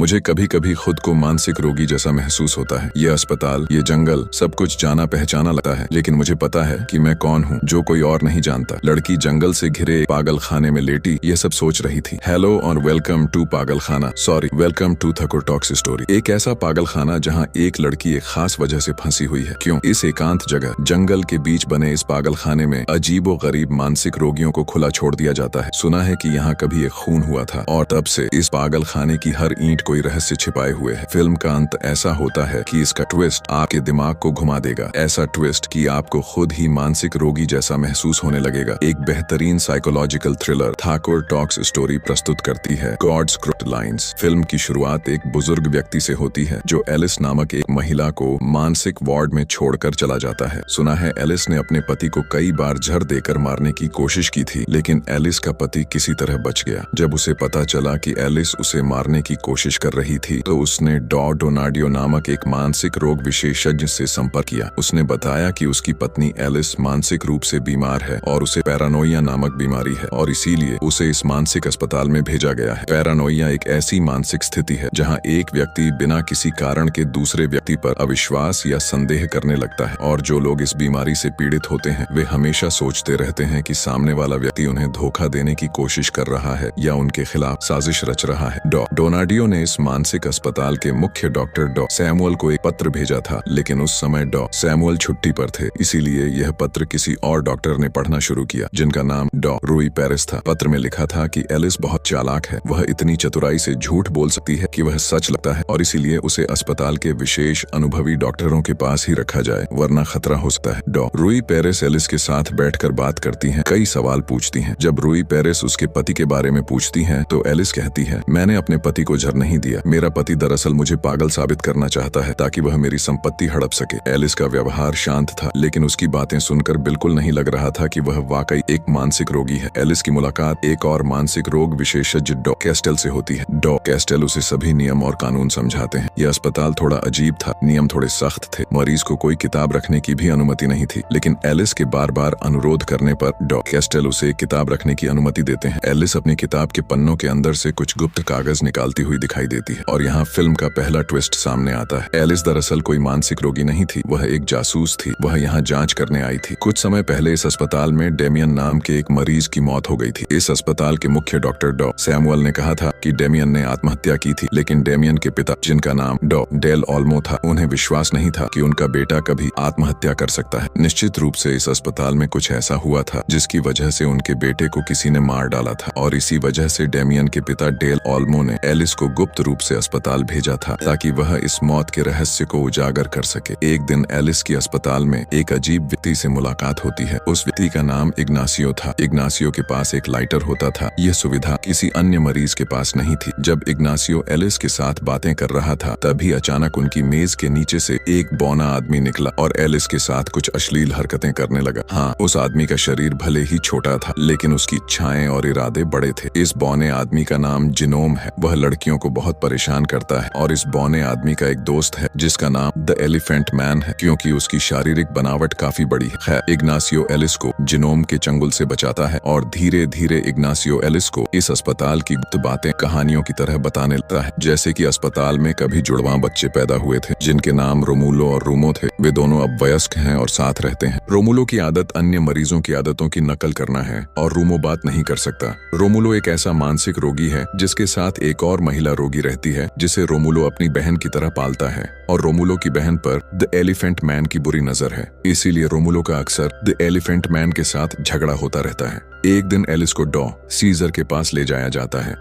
मुझे कभी कभी खुद को मानसिक रोगी जैसा महसूस होता है। ये अस्पताल, ये जंगल, सब कुछ जाना पहचाना लगता है, लेकिन मुझे पता है कि मैं कौन हूँ, जो कोई और नहीं जानता। लड़की जंगल से घिरे एक पागल खाने में लेटी ये सब सोच रही थी। हेलो और वेलकम टू पागल खाना, sorry welcome to Thakur talks story. एक ऐसा पागल खाना जहाँ एक लड़की एक खास वजह से फंसी हुई है। क्यों? इस एकांत जगह जंगल के बीच बने इस पागल खाने में अजीबो गरीब मानसिक रोगियों को खुला छोड़ दिया जाता है। सुना है कि यहाँ कभी एक खून हुआ था और तब से इस पागल खाने की हर ईंट कोई रहस्य छिपाए हुए है। फिल्म का अंत ऐसा होता है कि इसका ट्विस्ट आपके दिमाग को घुमा देगा। ऐसा ट्विस्ट कि आपको खुद ही मानसिक रोगी जैसा महसूस होने लगेगा। एक बेहतरीन psychological thriller Thakur talks story प्रस्तुत करती है गॉड्स क्रिप्ट लाइन्स। फिल्म की शुरुआत एक बुजुर्ग व्यक्ति से होती है जो एलिस नामक एक महिला को मानसिक वार्ड में छोड़कर चला जाता है। सुना है एलिस ने अपने पति को कई बार जहर देकर मारने की कोशिश की थी, लेकिन एलिस का पति किसी तरह बच गया। जब उसे पता चला कि एलिस उसे मारने की कोशिश कर रही थी तो उसने डोनाडियो नामक एक मानसिक रोग विशेषज्ञ से संपर्क किया। उसने बताया कि उसकी पत्नी एलिस मानसिक रूप से बीमार है और उसे पैरानोइया नामक बीमारी है और इसीलिए उसे इस मानसिक अस्पताल में भेजा गया है। पैरानोइया एक ऐसी मानसिक स्थिति है जहां एक व्यक्ति बिना किसी कारण के दूसरे व्यक्ति पर अविश्वास या संदेह करने लगता है, और जो लोग इस बीमारी से पीड़ित होते हैं वे हमेशा सोचते रहते हैं कि सामने वाला व्यक्ति उन्हें धोखा देने की कोशिश कर रहा है या उनके खिलाफ साजिश रच रहा है। डोनाडियो ने इस मानसिक अस्पताल के मुख्य डॉक्टर सैमुअल को एक पत्र भेजा था, लेकिन उस समय सैमुअल छुट्टी पर थे, इसीलिए यह पत्र किसी और डॉक्टर ने पढ़ना शुरू किया जिनका नाम रूई पेरिस था। पत्र में लिखा था कि एलिस बहुत चालाक है, वह इतनी चतुराई से झूठ बोल सकती है कि वह सच लगता है और इसीलिए उसे अस्पताल के विशेष अनुभवी डॉक्टरों के पास ही रखा जाए, वरना खतरा हो सकता है। रूई पेरिस एलिस के साथ बैठकर बात करती हैं, कई सवाल पूछती हैं। जब रूई पेरिस उसके पति के बारे में पूछती हैं तो एलिस कहती है, मैंने अपने पति को जहर नहीं दिया, मेरा पति दरअसल मुझे पागल साबित करना चाहता है ताकि वह मेरी संपत्ति हड़प सके। एलिस का व्यवहार शांत था, लेकिन उसकी बातें सुनकर बिल्कुल नहीं लग रहा था कि वह वाकई एक मानसिक रोगी है। एलिस की मुलाकात एक और मानसिक रोग विशेषज्ञ कैस्टेल से होती है। कैस्टेल उसे सभी नियम और कानून समझाते हैं। यह अस्पताल थोड़ा अजीब था, नियम थोड़े सख्त थे, मरीज को कोई किताब रखने की भी अनुमति नहीं थी, लेकिन एलिस के बार बार अनुरोध करने पर कैस्टेल उसे एक किताब रखने की अनुमति देते हैं। एलिस अपनी किताब के पन्नों के अंदर से कुछ गुप्त कागज निकालती हुई दिखाई देती है और यहाँ फिल्म का पहला ट्विस्ट सामने आता है। एलिस दरअसल कोई मानसिक रोगी नहीं थी, वह एक जासूस थी। वह यहाँ जांच करने आई थी। कुछ समय पहले इस अस्पताल में डेमियन नाम के एक मरीज की मौत हो गई थी। इस अस्पताल के मुख्य डॉक्टर सैमुअल ने कहा था कि डेमियन ने आत्महत्या की थी, लेकिन डेमियन के पिता, जिनका नाम डेल ओल्मो था, उन्हें विश्वास नहीं था कि उनका बेटा कभी आत्महत्या कर सकता है। निश्चित रूप से इस अस्पताल में कुछ ऐसा हुआ था जिसकी वजह से उनके बेटे को किसी ने मार डाला था, और इसी वजह से डेमियन के पिता डेल ओल्मो ने एलिस को गुप्त रूप से अस्पताल भेजा था ताकि वह इस मौत के रहस्य को उजागर कर सके। एक दिन एलिस की अस्पताल में एक अजीब व्यक्ति से मुलाकात होती है। उस व्यक्ति का नाम इग्नासियो था। इग्नासियो के पास एक लाइटर होता था। यह सुविधा किसी अन्य मरीज के पास नहीं थी। जब इग्नासियो एलिस के साथ बातें कर रहा था तभी अचानक उनकी मेज के नीचे से एक बौना आदमी निकला और एलिस के साथ कुछ अश्लील हरकतें करने लगा। हाँ, उस आदमी का शरीर भले ही छोटा था, लेकिन उसकी इच्छाएं और इरादे बड़े थे। इस बौने आदमी का नाम जिनोम है। वह लड़कियों को बहुत परेशान करता है और इस बौने आदमी का एक दोस्त है जिसका नाम द एलिफेंट मैन है, क्योंकि उसकी शारीरिक बनावट काफी बड़ी है। खैर, इग्नासियो एलिस को जिनोम के चंगुल से बचाता है और धीरे धीरे इग्नासियो एलिस को इस अस्पताल की गुप्त बातें कहानियों की तरह बताने लगता है, जैसे कि अस्पताल में कभी जुड़वां बच्चे पैदा हुए थे जिनके नाम रोमुलो और रूमो थे। वे दोनों अब वयस्क हैं और साथ रहते हैं। रोमुलो की आदत अन्य मरीजों की आदतों की नकल करना है और रूमो बात नहीं कर सकता। रोमुलो एक ऐसा मानसिक रोगी है जिसके साथ एक और महिला रोगी रहती है जिसे रोमुलो अपनी बहन की तरह पालता है, और रोमुलो की बहन पर द एलिफेंट मैन की बुरी नजर है। इसीलिए रोमुलो का अक्सर द एलिफेंट मैन के साथ झगड़ा होता रहता है। एक दिन एलिस को सीजर के पास ले जाया जाता है।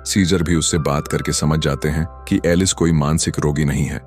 सीजर भी उससे बात करके समझ जाते हैं कि एलिस कोई मानसिक रोगी नहीं है।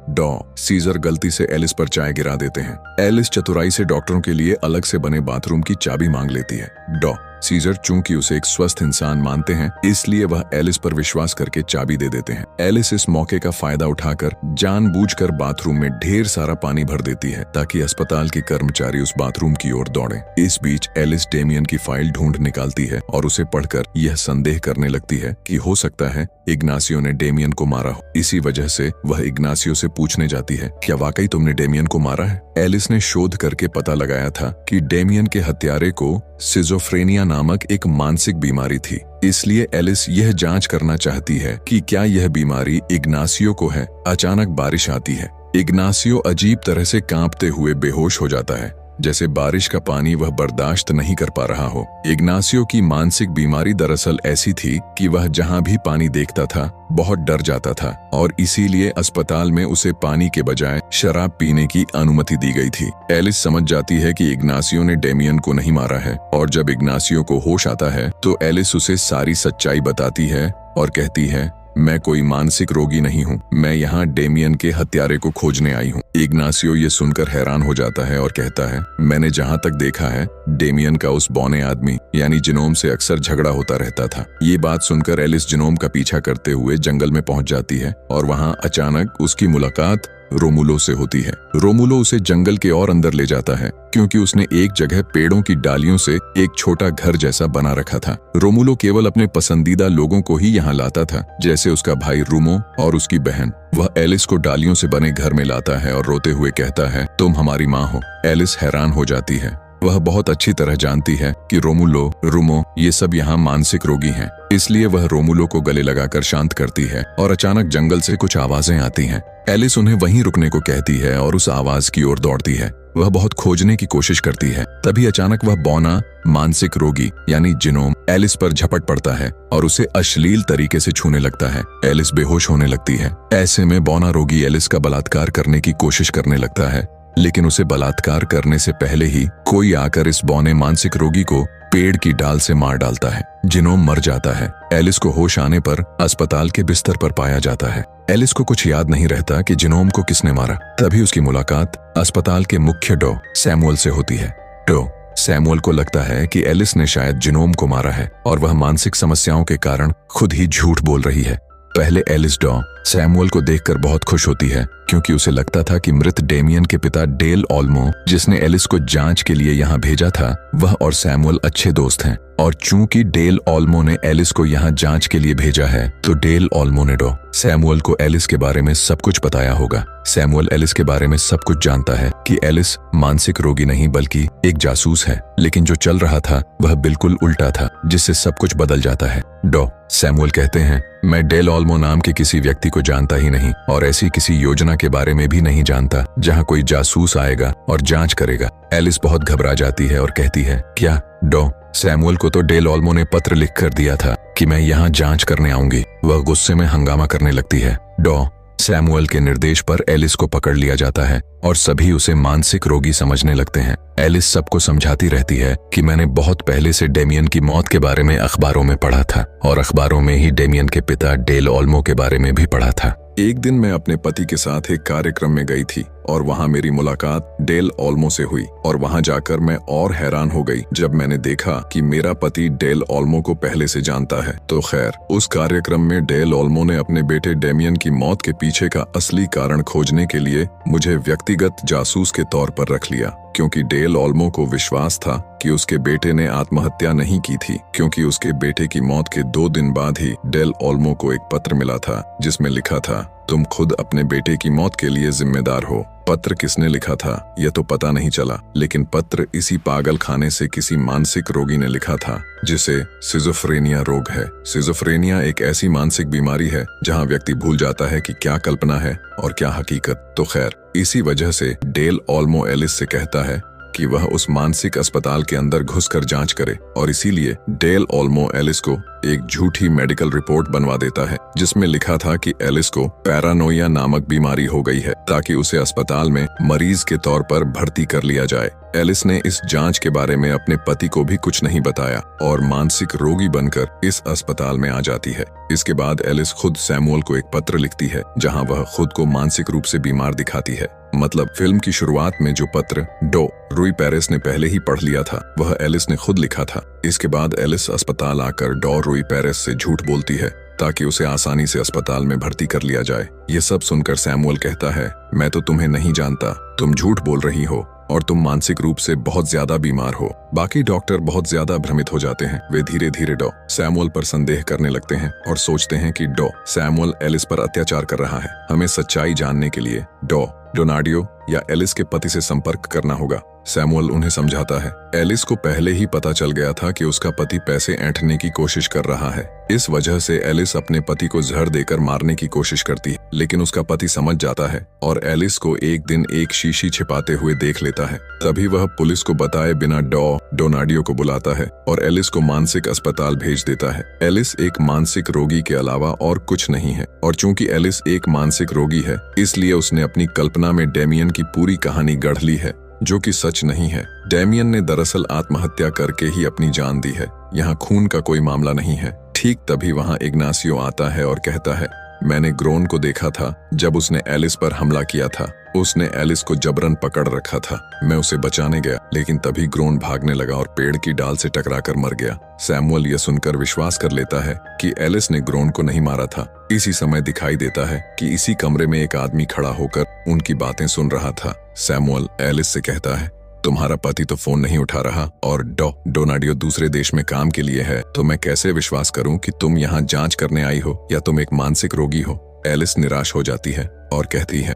सीजर गलती से एलिस पर चाय गिरा देते हैं। एलिस चतुराई से डॉक्टरों के लिए अलग से बने बाथरूम की चाबी मांग लेती है। सीजर चूंकि उसे एक स्वस्थ इंसान मानते हैं, इसलिए वह एलिस पर विश्वास करके चाबी दे देते हैं। एलिस इस मौके का फायदा उठाकर जानबूझकर बाथरूम में ढेर सारा पानी भर देती है ताकि अस्पताल के कर्मचारी उस बाथरूम की ओर दौड़े। इस बीच एलिस डेमियन की फाइल ढूंढ निकालती है और उसे पढ़कर यह संदेह करने लगती है कि हो सकता है इग्नासियो ने डेमियन को मारा हो। इसी वजह से वह इग्नासियो से पूछने जाती है, क्या वाकई तुमने डेमियन को मारा है? एलिस ने शोध करके पता लगाया था कि डेमियन के हत्यारे को सिजोफ्रेनिया नामक एक मानसिक बीमारी थी। इसलिए एलिस यह जांच करना चाहती है कि क्या यह बीमारी इग्नासियो को है। अचानक बारिश आती है। इग्नासियो अजीब तरह से कांपते हुए बेहोश हो जाता है, जैसे बारिश का पानी वह बर्दाश्त नहीं कर पा रहा हो। इग्नासियो की मानसिक बीमारी दरअसल ऐसी थी कि वह जहां भी पानी देखता था बहुत डर जाता था और इसीलिए अस्पताल में उसे पानी के बजाय शराब पीने की अनुमति दी गई थी। एलिस समझ जाती है कि इग्नासियो ने डेमियन को नहीं मारा है और जब इग्नासियो को होश आता है तो एलिस उसे सारी सच्चाई बताती है और कहती है, मैं कोई मानसिक रोगी नहीं हूँ, मैं यहाँ डेमियन के हत्यारे को खोजने आई हूँ। इग्नासियो ये सुनकर हैरान हो जाता है और कहता है, मैंने जहाँ तक देखा है डेमियन का उस बौने आदमी यानी जिनोम से अक्सर झगड़ा होता रहता था। ये बात सुनकर एलिस जिनोम का पीछा करते हुए जंगल में पहुंच जाती है और वहाँ अचानक उसकी मुलाकात रोमुलो से होती है। रोमुलो उसे जंगल के और अंदर ले जाता है क्योंकि उसने एक जगह पेड़ों की डालियों से एक छोटा घर जैसा बना रखा था। रोमुलो केवल अपने पसंदीदा लोगों को ही यहाँ लाता था, जैसे उसका भाई रूमो और उसकी बहन। वह एलिस को डालियों से बने घर में लाता है और रोते हुए कहता है, तुम हमारी माँ हो। एलिस हैरान हो जाती है। वह बहुत अच्छी तरह जानती है कि रोमुलो, रूमो ये सब यहाँ मानसिक रोगी हैं। इसलिए वह रोमुलो को गले लगाकर शांत करती है और अचानक जंगल से कुछ आवाजें आती हैं। एलिस उन्हें वहीं रुकने को कहती है और उस आवाज की ओर दौड़ती है। वह बहुत खोजने की कोशिश करती है। तभी अचानक वह बौना मानसिक रोगी यानी जिनोम एलिस पर झपट पड़ता है और उसे अश्लील तरीके से छूने लगता है। एलिस बेहोश होने लगती है। ऐसे में बौना रोगी एलिस का बलात्कार करने की कोशिश करने लगता है, लेकिन उसे बलात्कार करने से पहले ही कोई आकर इस बौने मानसिक रोगी को पेड़ की डाल से मार डालता है। जिनोम मर जाता है। एलिस को होश आने पर अस्पताल के बिस्तर पर पाया जाता है। एलिस को कुछ याद नहीं रहता कि जिनोम को किसने मारा। तभी उसकी मुलाकात अस्पताल के मुख्य डॉ सैमुअल से होती है। डॉ सैमुअल को लगता है कि एलिस ने शायद जिनोम को मारा है और वह मानसिक समस्याओं के कारण खुद ही झूठ बोल रही है। पहले एलिस डॉ सैमुअल को देखकर बहुत खुश होती है क्योंकि उसे लगता था कि मृत डेमियन के पिता डेल ओल्मो, जिसने एलिस को जांच के लिए यहाँ भेजा था, वह और सैमुअल अच्छे दोस्त हैं। और चूंकि डेल ओल्मो ने एलिस को यहाँ जांच के लिए भेजा है तो डेल ओल्मो ने डॉ सैमुअल को एलिस के बारे में सब कुछ बताया होगा। सैमुअल एलिस के बारे में सब कुछ जानता है कि एलिस मानसिक रोगी नहीं बल्कि एक जासूस है, लेकिन जो चल रहा था वह बिल्कुल उल्टा था, जिससे सब कुछ बदल जाता है। डॉ सैमुअल कहते हैं, मैं डेल ओल्मो नाम के किसी व्यक्ति को जानता ही नहीं और ऐसी किसी योजना के बारे में भी नहीं जानता जहां कोई जासूस आएगा और जांच करेगा। एलिस बहुत घबरा जाती है और कहती है, क्या डॉ सैमुअल को तो डेल ओल्मो ने पत्र लिख कर दिया था कि मैं यहाँ जांच करने आऊंगी। वह गुस्से में हंगामा करने लगती है। डॉ सैमुअल के निर्देश पर एलिस को पकड़ लिया जाता है और सभी उसे मानसिक रोगी समझने लगते हैं। एलिस सबको समझाती रहती है कि मैंने बहुत पहले से डेमियन की मौत के बारे में अखबारों में पढ़ा था और अखबारों में ही डेमियन के पिता डेल ओल्मो के बारे में भी पढ़ा था। एक दिन मैं अपने पति के साथ एक कार्यक्रम में गई थी और वहाँ मेरी मुलाकात डेल ओल्मो से हुई और वहाँ जाकर मैं और हैरान हो गई जब मैंने देखा कि मेरा पति डेल ओल्मो को पहले से जानता है। तो खैर, उस कार्यक्रम में डेल ओल्मो ने अपने बेटे डेमियन की मौत के पीछे का असली कारण खोजने के लिए मुझे व्यक्तिगत जासूस के तौर पर रख लिया, क्योंकि डेल ओल्मो को विश्वास था कि उसके बेटे ने आत्महत्या नहीं की थी, क्योंकि उसके बेटे की मौत के 2 दिन बाद ही डेल ओल्मो को एक पत्र मिला था जिसमें लिखा था, तुम खुद अपने बेटे की मौत के लिए जिम्मेदार हो। पत्र किसने लिखा था यह तो पता नहीं चला, लेकिन पत्र इसी पागल खाने से किसी मानसिक रोगी ने लिखा था जिसे सिजोफ्रेनिया रोग है। सिजोफ्रेनिया एक ऐसी मानसिक बीमारी है जहां व्यक्ति भूल जाता है कि क्या कल्पना है और क्या हकीकत। तो खैर, इसी वजह से डेल ओल्मो एलिस से कहता है कि वह उस मानसिक अस्पताल के अंदर घुसकर जांच करे और इसीलिए डेल ओल्मो एलिस को एक झूठी मेडिकल रिपोर्ट बनवा देता है जिसमें लिखा था कि एलिस को पैरानोया नामक बीमारी हो गई है ताकि उसे अस्पताल में मरीज के तौर पर भर्ती कर लिया जाए। एलिस ने इस जांच के बारे में अपने पति को भी कुछ नहीं बताया और मानसिक रोगी बनकर इस अस्पताल में आ जाती है। इसके बाद एलिस खुद सैमुअल को एक पत्र लिखती है जहां वह खुद को मानसिक रूप से बीमार दिखाती है। मतलब फिल्म की शुरुआत में जो पत्र डॉ रूई पेरेस ने पहले ही पढ़ लिया था वह एलिस ने खुद लिखा था। इसके बाद एलिस अस्पताल आकर डॉ रूई पेरेस से झूठ बोलती है ताकि उसे आसानी से अस्पताल में भर्ती कर लिया जाए। ये सब सुनकर सैमुअल कहता है, मैं तो तुम्हें नहीं जानता, तुम झूठ बोल रही हो और तुम मानसिक रूप से बहुत ज्यादा बीमार हो। बाकी डॉक्टर बहुत ज्यादा भ्रमित हो जाते हैं। वे धीरे धीरे डॉ सैमुअल पर संदेह करने लगते हैं और सोचते हैं कि डॉ सैमुअल एलिस पर अत्याचार कर रहा है। हमें सच्चाई जानने के लिए डॉ डोनाडियो या एलिस के पति से संपर्क करना होगा। सैमुअल उन्हें समझाता है। एलिस को पहले ही पता चल गया था कि उसका पति पैसे ऐंठने की कोशिश कर रहा है। इस वजह से एलिस अपने पति को जहर देकर मारने की कोशिश करती है, लेकिन उसका पति समझ जाता है और एलिस को एक दिन एक शीशी छिपाते हुए देख लेता है। तभी वह पुलिस को बताए बिना डोनाडियो को बुलाता है और एलिस को मानसिक अस्पताल भेज देता है। एलिस एक मानसिक रोगी के अलावा और कुछ नहीं है, और चूंकि एलिस एक मानसिक रोगी है, इसलिए उसने अपनी कल्पना में डेमियन की पूरी कहानी गढ़ ली है, जो कि सच नहीं है। डेमियन ने दरअसल आत्महत्या करके ही अपनी जान दी है। यहाँ खून का कोई मामला नहीं है। ठीक तभी वहाँ इग्नासियो आता है और कहता है, मैंने ग्रोन को देखा था जब उसने एलिस पर हमला किया था। उसने एलिस को जबरन पकड़ रखा था। मैं उसे बचाने गया, लेकिन तभी ग्रोन भागने लगा और पेड़ की डाल से टकराकर मर गया। सैमुअल यह सुनकर विश्वास कर लेता है कि एलिस ने ग्रोन को नहीं मारा था। इसी समय दिखाई देता है कि इसी कमरे में एक आदमी खड़ा होकर उनकी बातें सुन रहा था। सैमुअल एलिस से कहता है, तुम्हारा पति तो फोन नहीं उठा रहा और डोनाडियो दूसरे देश में काम के लिए है, तो मैं कैसे विश्वास करूं कि तुम यहाँ जांच करने आई हो या तुम एक मानसिक रोगी हो। एलिस निराश हो जाती है और कहती है,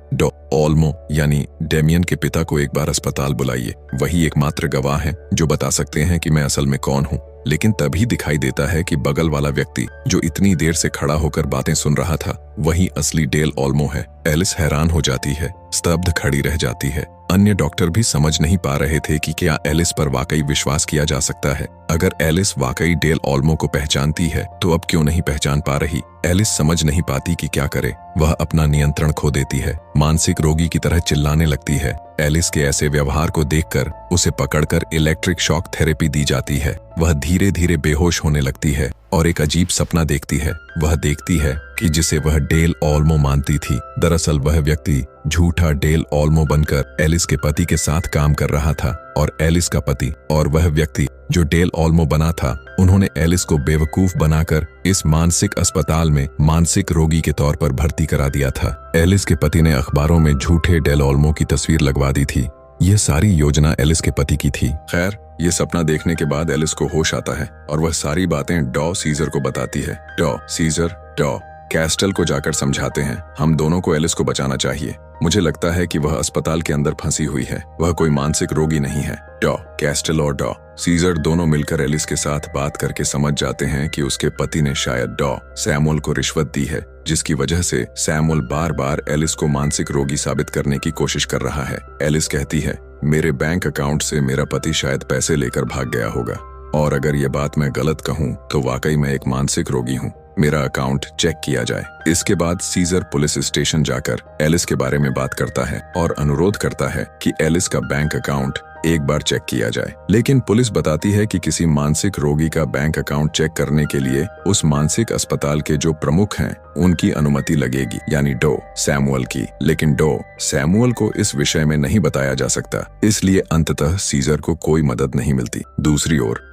ओल्मो यानी डेमियन के पिता को एक बार अस्पताल बुलाइए। वही एकमात्र गवाह हैं जो बता सकते हैं कि मैं असल में कौन हूँ। लेकिन तभी दिखाई देता है कि बगल वाला व्यक्ति जो इतनी देर से खड़ा होकर बातें सुन रहा था, वही असली डेल ओल्मो है। एलिस हैरान हो जाती है, स्तब्ध खड़ी रह जाती है। अन्य डॉक्टर भी समझ नहीं पा रहे थे कि क्या एलिस पर वाकई विश्वास किया जा सकता है। अगर एलिस वाकई डेल ओल्मो को पहचानती है तो अब क्यों नहीं पहचान पा रही। एलिस समझ नहीं पाती कि क्या करे। वह अपना नियंत्रण खो देती है, मानसिक रोगी की तरह चिल्लाने लगती है। एलिस के ऐसे व्यवहार को देखकर उसे पकड़कर इलेक्ट्रिक शॉक थेरेपी दी जाती है। वह धीरे धीरे बेहोश होने लगती है और एक अजीब सपना देखती है। वह देखती है कि जिसे वह डेल ओल्मो मानती थी, दरअसल वह व्यक्ति झूठा डेल ओल्मो बनकर एलिस के पति के साथ काम कर रहा था, और एलिस का पति और वह व्यक्ति जो डेल ओल्मो बना था, उन्होंने एलिस को बेवकूफ बनाकर इस मानसिक अस्पताल में मानसिक रोगी के तौर पर भर्ती करा दिया था। एलिस के पति ने अखबारों में झूठे डेल ओल्मो की तस्वीर लगवा दी थी। यह सारी योजना एलिस के पति की थी। खैर, ये सपना देखने के बाद एलिस को होश आता है और वह सारी बातें सीजर को बताती है। सीजर कैस्टल को जाकर समझाते हैं, हम दोनों को एलिस को बचाना चाहिए। मुझे लगता है कि वह अस्पताल के अंदर फंसी हुई है, वह कोई मानसिक रोगी नहीं है। कैस्टल और सीजर दोनों मिलकर एलिस के साथ बात करके समझ जाते हैं कि उसके पति ने शायद सैमुअल को रिश्वत दी है, जिसकी वजह से सैमुअल बार बार एलिस को मानसिक रोगी साबित करने की कोशिश कर रहा है। एलिस कहती है, मेरे बैंक अकाउंट से मेरा पति शायद पैसे लेकर भाग गया होगा, और अगर ये बात मैं गलत कहूँ तो वाकई मैं एक मानसिक रोगी हूँ। मेरा अकाउंट चेक किया जाए। इसके बाद सीजर पुलिस स्टेशन जाकर एलिस के बारे में बात करता है और अनुरोध करता है कि एलिस का बैंक अकाउंट एक बार चेक किया जाए। लेकिन पुलिस बताती है कि किसी मानसिक रोगी का बैंक अकाउंट चेक करने के लिए उस मानसिक अस्पताल के जो प्रमुख हैं उनकी अनुमति लगेगी, यानी सैमुअल की। लेकिन सैमुअल को इस विषय में नहीं बताया जा सकता, इसलिए अंततः सीजर को कोई मदद नहीं मिलती। दूसरी ओर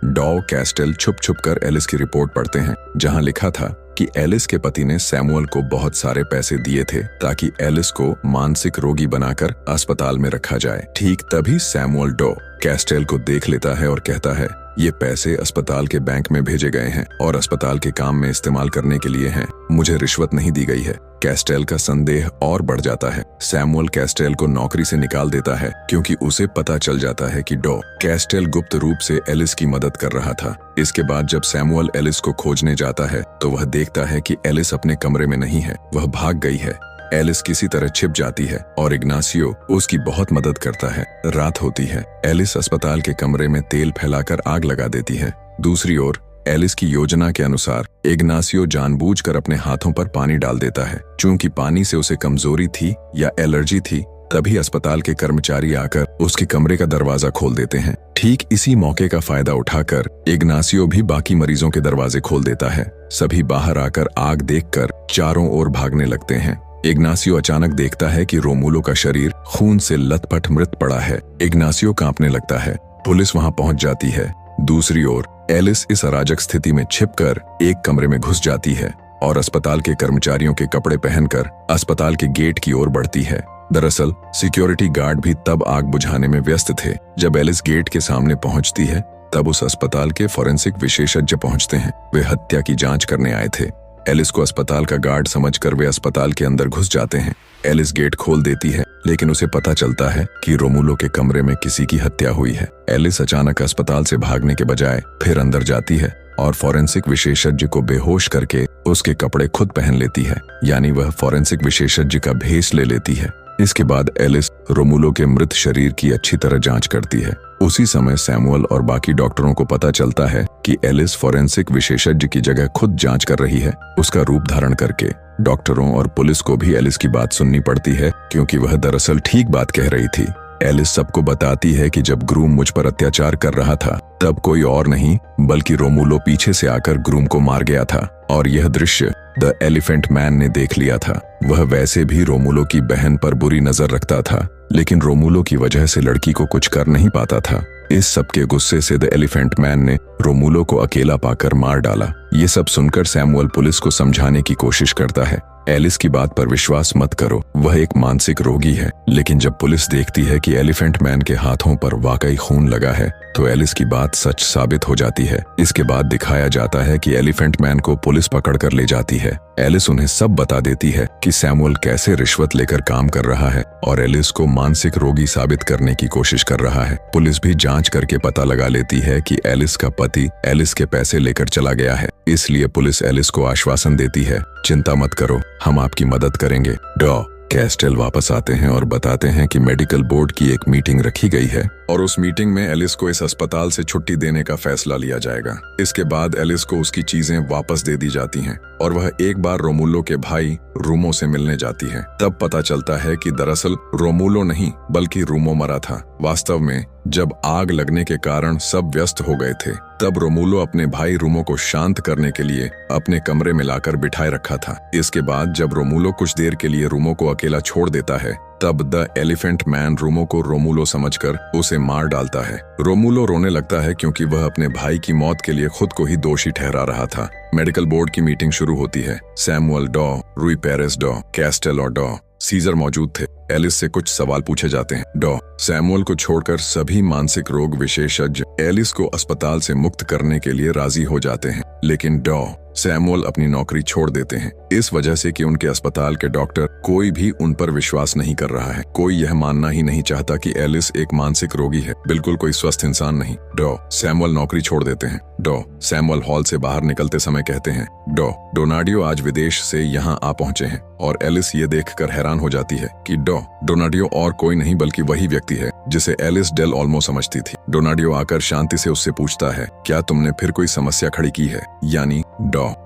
कैस्टल छुप छुप कर एलिस की रिपोर्ट पढ़ते हैं, जहाँ लिखा था कि एलिस के पति ने सैमुअल को बहुत सारे पैसे दिए थे ताकि एलिस को मानसिक रोगी बनाकर अस्पताल में रखा जाए। ठीक तभी सैमुअल कैस्टेल को देख लेता है और कहता है, ये पैसे अस्पताल के बैंक में भेजे गए हैं और अस्पताल के काम में इस्तेमाल करने के लिए हैं। मुझे रिश्वत नहीं दी गई है। कैस्टेल का संदेह और बढ़ जाता है। सैमुअल कैस्टेल को नौकरी से निकाल देता है क्योंकि उसे पता चल जाता है कि कैस्टेल गुप्त रूप से एलिस की मदद कर रहा था। इसके बाद जब सैमुअल एलिस को खोजने जाता है तो वह देखता है कि एलिस अपने कमरे में नहीं है, वह भाग गई है। एलिस किसी तरह छिप जाती है और इग्नासियो उसकी बहुत मदद करता है। रात होती है। एलिस अस्पताल के कमरे में तेल फैलाकर आग लगा देती है। दूसरी ओर एलिस की योजना के अनुसार इग्नासियो जानबूझकर अपने हाथों पर पानी डाल देता है। चूंकि पानी से उसे कमजोरी थी या एलर्जी थी, तभी अस्पताल के कर्मचारी आकर उसके कमरे का दरवाजा खोल देते हैं। ठीक इसी मौके का फायदा उठाकर इग्नासियो भी बाकी मरीजों के दरवाजे खोल देता है। सभी बाहर आकर आग देखकर चारों ओर भागने लगते हैं। इग्नासियो अचानक देखता है कि रोमुलो का शरीर खून से लथपथ मृत पड़ा है। इग्नासियो कांपने लगता है। पुलिस वहां पहुंच जाती है। दूसरी ओर एलिस इस अराजक स्थिति में छिपकर एक कमरे में घुस जाती है और अस्पताल के कर्मचारियों के कपड़े पहनकर अस्पताल के गेट की ओर बढ़ती है। दरअसल सिक्योरिटी गार्ड भी तब आग बुझाने में व्यस्त थे। जब एलिस गेट के सामने पहुंचती है तब उस अस्पताल के फोरेंसिक विशेषज्ञ पहुंचते हैं। वे हत्या की जांच करने आए थे। एलिस को अस्पताल का गार्ड समझकर वे अस्पताल के अंदर घुस जाते हैं। एलिस गेट खोल देती है लेकिन उसे पता चलता है कि रोमुलो के कमरे में किसी की हत्या हुई है। एलिस अचानक अस्पताल से भागने के बजाय फिर अंदर जाती है और फॉरेंसिक विशेषज्ञ को बेहोश करके उसके कपड़े खुद पहन लेती है, यानी वह फॉरेंसिक विशेषज्ञ का भेष ले लेती है। इसके बाद एलिस रोमुलो के मृत शरीर की अच्छी तरह जांच करती है। उसी समय सैमुअल और बाकी डॉक्टरों को पता चलता है कि एलिस फॉरेंसिक विशेषज्ञ की जगह खुद जांच कर रही है, उसका रूप धारण करके। डॉक्टरों और पुलिस को भी एलिस की बात सुननी पड़ती है, क्योंकि वह दरअसल ठीक बात कह रही थी। एलिस सबको बताती है कि जब ग्रूम मुझ पर अत्याचार कर रहा था तब कोई और नहीं बल्कि रोमुलो पीछे से आकर ग्रूम को मार गया था, और यह दृश्य द एलिफेंट मैन ने देख लिया था। वह वैसे भी रोमुलो की बहन पर बुरी नजर रखता था, लेकिन रोमुलो की वजह से लड़की को कुछ कर नहीं पाता था। इस सब के गुस्से से द एलिफेंट मैन ने रोमुलो को अकेला पाकर मार डाला। ये सब सुनकर सैमुअल पुलिस को समझाने की कोशिश करता है, एलिस की बात पर विश्वास मत करो, वह एक मानसिक रोगी है। लेकिन जब पुलिस देखती है कि एलिफेंट मैन के हाथों पर वाकई खून लगा है तो एलिस की बात सच साबित हो जाती है। इसके बाद दिखाया जाता है कि एलिफेंट मैन को पुलिस पकड़ कर ले जाती है। एलिस उन्हें सब बता देती है कि सैमुअल कैसे रिश्वत लेकर काम कर रहा है और एलिस को मानसिक रोगी साबित करने की कोशिश कर रहा है। पुलिस भी जांच करके पता लगा लेती है कि एलिस का पति एलिस के पैसे लेकर चला गया है, इसलिए पुलिस एलिस को आश्वासन देती है, चिंता मत करो, हम आपकी मदद करेंगे। डॉ कैस्टेल वापस आते हैं और बताते हैं कि मेडिकल बोर्ड की एक मीटिंग रखी गई है और उस मीटिंग में एलिस को इस अस्पताल से छुट्टी देने का फैसला लिया जाएगा। इसके बाद एलिस को उसकी चीजें वापस दे दी जाती हैं और वह एक बार रोमुलो के भाई रूमो से मिलने जाती है। तब पता चलता है कि दरअसल रोमुलो नहीं बल्कि रूमो मरा था। वास्तव में जब आग लगने के कारण सब व्यस्त हो गए थे, तब रोमुलो अपने भाई रूमो को शांत करने के लिए अपने कमरे में लाकर बिठाए रखा था। इसके बाद जब रोमुलो कुछ देर के लिए रूमो को अकेला छोड़ देता है, तब द एलिफेंट मैन रूमो को रोमुलो समझकर उसे मार डालता है। रोमुलो रोने लगता है क्योंकि वह अपने भाई की मौत के लिए खुद को ही दोषी ठहरा रहा था। मेडिकल बोर्ड की मीटिंग शुरू होती है। सैमुअल, डॉ रुई पेरेस, डॉ कैस्टेल और डॉ सीजर मौजूद थे। एलिस से कुछ सवाल पूछे जाते हैं। डॉ सैमुअल को छोड़कर सभी मानसिक रोग विशेषज्ञ एलिस को अस्पताल से मुक्त करने के लिए राजी हो जाते हैं, लेकिन डॉ सैमुअल अपनी नौकरी छोड़ देते हैं, इस वजह से कि उनके अस्पताल के डॉक्टर कोई भी उन पर विश्वास नहीं कर रहा है। कोई यह मानना ही नहीं चाहता कि एलिस एक मानसिक रोगी है, बिल्कुल कोई स्वस्थ इंसान नहीं। डॉ सैमुअल नौकरी छोड़ देते हैं। डॉ सैमुअल हॉल से बाहर निकलते समय कहते हैं, डॉ डोनाडियो आज विदेश से यहाँ आ पहुंचे हैं, और एलिस ये देखकर हैरान हो जाती है कि डॉ डोनाडियो और कोई नहीं बल्कि वही व्यक्ति है जिसे एलिस डेल ओल्मो समझती थी। डोनाडियो आकर शांति से उससे पूछता है, क्या तुमने फिर कोई समस्या खड़ी की है? यानी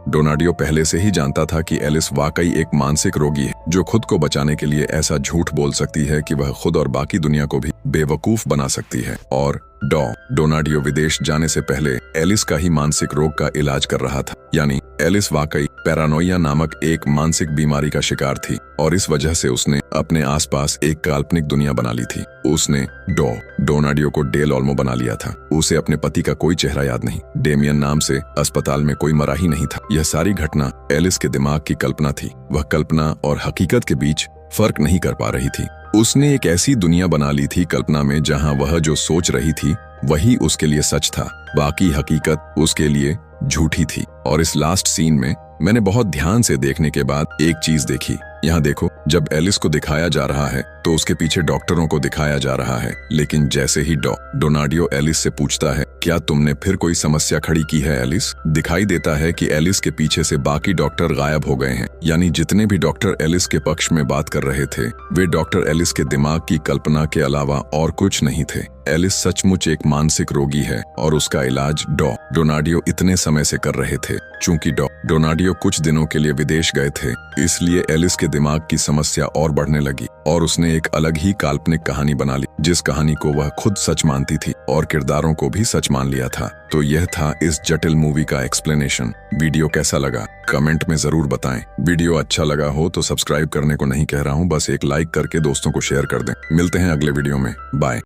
डोनाडियो पहले से ही जानता था कि एलिस वाकई एक मानसिक रोगी है जो खुद को बचाने के लिए ऐसा झूठ बोल सकती है कि वह खुद और बाकी दुनिया को भी बेवकूफ बना सकती है। और डोनाडियो विदेश जाने से पहले एलिस का ही मानसिक रोग का इलाज कर रहा था, यानी एलिस वाकई पैरानोइया नामक एक मानसिक बीमारी का शिकार थी और इस वजह से उसने अपने आसपास एक काल्पनिक दुनिया बना ली थी। उसने डोनाडियो को डेल ओल्मो बना लिया था। उसे अपने पति का कोई चेहरा याद नहीं, डेमियन नाम से अस्पताल में कोई मरा ही नहीं था। यह सारी घटना एलिस के दिमाग की कल्पना थी। वह कल्पना और हकीकत के बीच फर्क नहीं कर पा रही थी। उसने एक ऐसी दुनिया बना ली थी कल्पना में जहां वह जो सोच रही थी वही उसके लिए सच था, बाकी हकीकत उसके लिए झूठी थी। और इस लास्ट सीन में मैंने बहुत ध्यान से देखने के बाद एक चीज देखी। यहाँ देखो, जब एलिस को दिखाया जा रहा है तो उसके पीछे डॉक्टरों को दिखाया जा रहा है, लेकिन जैसे ही डोनाडियो एलिस से पूछता है, क्या तुमने फिर कोई समस्या खड़ी की है एलिस, दिखाई देता है कि एलिस के पीछे से बाकी डॉक्टर गायब हो गए हैं। यानी जितने भी डॉक्टर एलिस के पक्ष में बात कर रहे थे वे डॉक्टर एलिस के दिमाग की कल्पना के अलावा और कुछ नहीं थे। एलिस सचमुच एक मानसिक रोगी है और उसका इलाज डोनाडियो इतने समय से कर रहे थे। चूंकि डोनाडियो कुछ दिनों के लिए विदेश गए थे, इसलिए एलिस के दिमाग की समस्या और बढ़ने लगी और उसने एक अलग ही काल्पनिक कहानी बना ली, जिस कहानी को वह खुद सच मानती थी और किरदारों को भी सच मान लिया था। तो यह था इस जटिल मूवी का एक्सप्लेनेशन। वीडियो कैसा लगा कमेंट में जरूर बताएं। वीडियो अच्छा लगा हो तो सब्सक्राइब करने को नहीं कह रहा हूँ, बस एक लाइक करके दोस्तों को शेयर कर दें। मिलते हैं अगले वीडियो में, बाय।